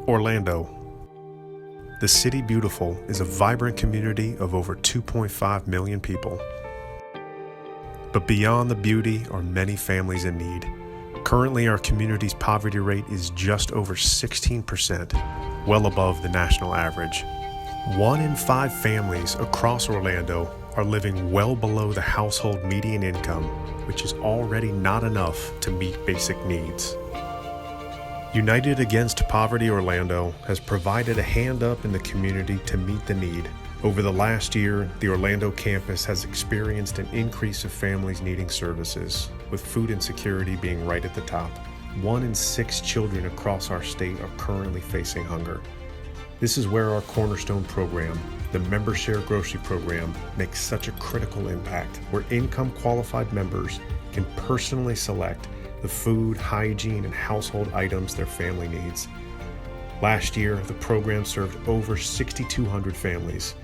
Orlando. The City Beautiful is a vibrant community of over 2.5 million people. But beyond the beauty are many families in need. Currently, our community's poverty rate is just over 16%, well above the national average. 1 in 5 families across Orlando are living well below the household median income, which is already not enough to meet basic needs. United Against Poverty Orlando has provided a hand up in the community to meet the need. Over the last year, the Orlando campus has experienced an increase of families needing services, with food insecurity being right at the top. 1 in 6 children across our state are currently facing hunger. This is where our cornerstone program, the Member Share Grocery Program, makes such a critical impact, where income-qualified members can personally select the food, hygiene, and household items their family needs. Last year, the program served over 6,200 families.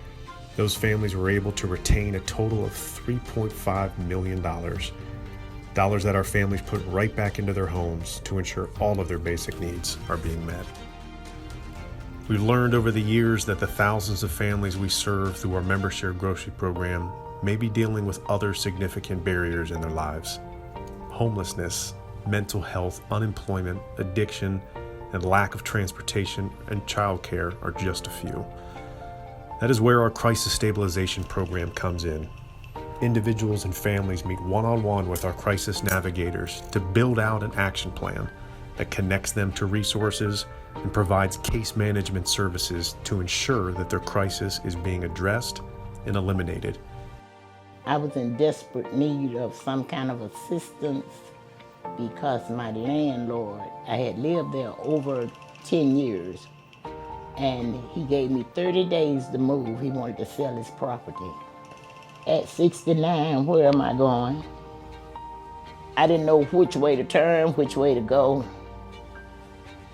Those families were able to retain a total of $3.5 million. Dollars that our families put right back into their homes to ensure all of their basic needs are being met. We've learned over the years that the thousands of families we serve through our Member Share Grocery Program may be dealing with other significant barriers in their lives. Homelessness, mental health, unemployment, addiction, and lack of transportation and childcare are just a few. That is where our Crisis Stabilization Program comes in. Individuals and families meet one-on-one with our crisis navigators to build out an action plan that connects them to resources and provides case management services to ensure that their crisis is being addressed and eliminated. I was in desperate need of some kind of assistance because my landlord, I had lived there over 10 years, and he gave me 30 days to move. He wanted to sell his property. At 69, where am I going? I didn't know which way to turn, which way to go.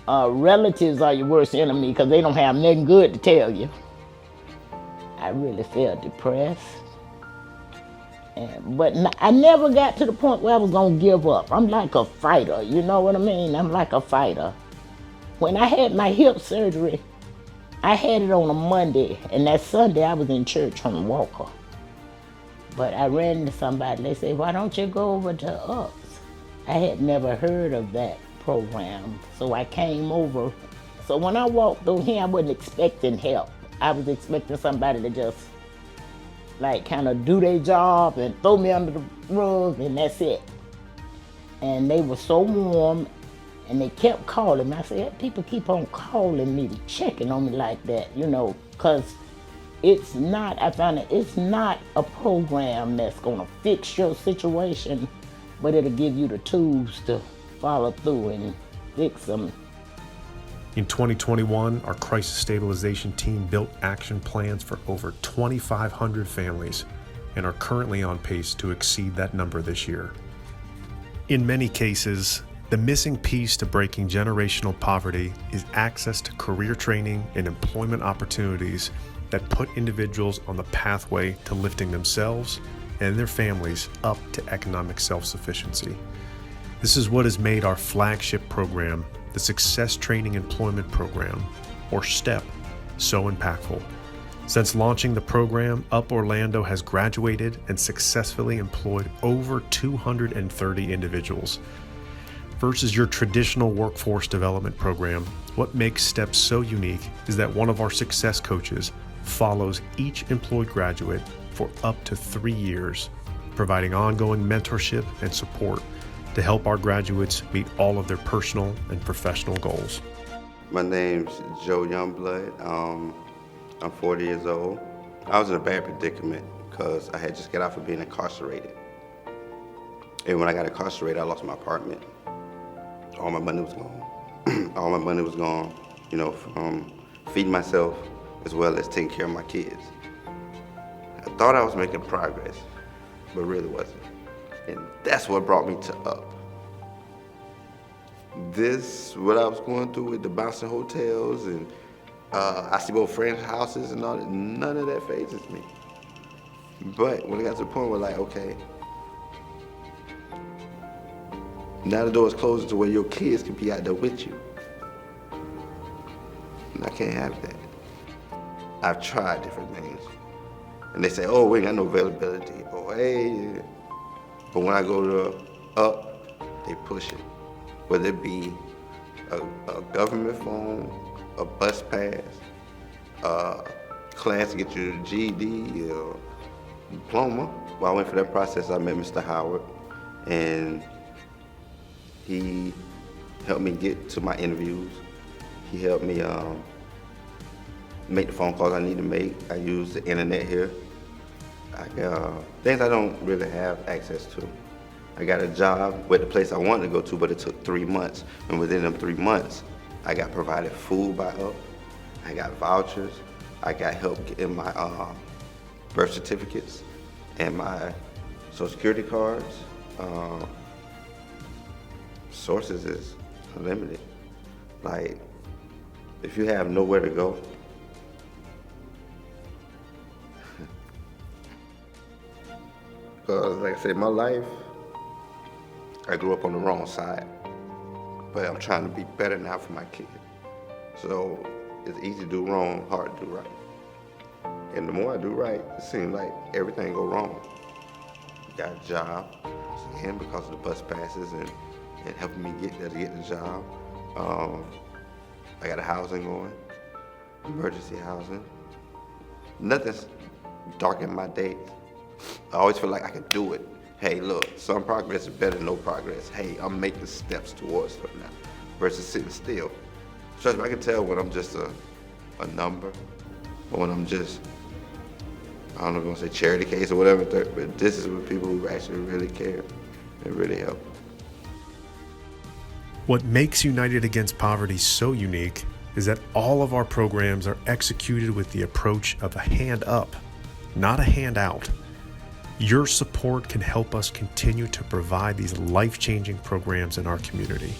Relatives are your worst enemy because they don't have nothing good to tell you. I really felt depressed. But I never got to the point where I was going to give up. I'm like a fighter, you know what I mean? I'm like a fighter. When I had my hip surgery, I had it on a Monday, and that Sunday I was in church on Walker. But I ran into somebody, they said, why don't you go over to us? I had never heard of that program, so I came over. So when I walked through here, I wasn't expecting help. I was expecting somebody to just like kind of do their job and throw me under the rug, and that's it. And they were so warm, and they kept calling me. I said, people keep on calling me, checking on me like that, you know, because it's not, I found that it's not a program that's gonna fix your situation, but it'll give you the tools to follow through and fix them. In 2021, our crisis stabilization team built action plans for over 2,500 families and are currently on pace to exceed that number this year. In many cases, the missing piece to breaking generational poverty is access to career training and employment opportunities that put individuals on the pathway to lifting themselves and their families up to economic self-sufficiency. This is what has made our flagship program, the Success Training Employment Program, or STEP, so impactful. Since launching the program, UP Orlando has graduated and successfully employed over 230 individuals. Versus your traditional workforce development program, what makes STEP so unique is that one of our success coaches follows each employed graduate for up to 3 years, providing ongoing mentorship and support to help our graduates meet all of their personal and professional goals. My name's Joe Youngblood. I'm 40 years old. I was in a bad predicament because I had just got out from being incarcerated. And when I got incarcerated, I lost my apartment. All my money was gone. All my money was gone, you know, from feeding myself as well as taking care of my kids. I thought I was making progress, but really wasn't. And that's what brought me to UP. What I was going through with the bouncing hotels and I see both friends' houses and all that, none of that phases me. But when it got to the point where like, okay, now the door is closing to where your kids can be out there with you. And I can't have that. I've tried different things. And they say, oh, we ain't got no availability. Oh, hey. But when I go to up, they push it. Whether it be a government phone, a bus pass, class to get you the GED or diploma. While I went for that process, I met Mr. Howard, and he helped me get to my interviews. He helped me make the phone calls I need to make. I use the internet here. Things I don't really have access to. I got a job with the place I wanted to go to, but it took 3 months. And within them 3 months, I got provided food by Up. I got vouchers. I got help getting my birth certificates and my Social Security cards. Sources is unlimited. Like, if you have nowhere to go, because like I said, my life, I grew up on the wrong side, but I'm trying to be better now for my kids. So it's easy to do wrong, hard to do right. And the more I do right, it seems like everything go wrong. Got a job, and because of the bus passes and helping me get there to get the job. I got a housing going, emergency housing. Nothing's darkened my days. I always feel like I can do it. Hey, look, some progress is better than no progress. Hey, I'm making steps towards it now versus sitting still. Trust me, I can tell when I'm just a number or when I'm just, I don't know if I'm gonna say charity case or whatever, but this is with people who actually really care and really help. What makes United Against Poverty so unique is that all of our programs are executed with the approach of a hand up, not a hand out. Your support can help us continue to provide these life-changing programs in our community.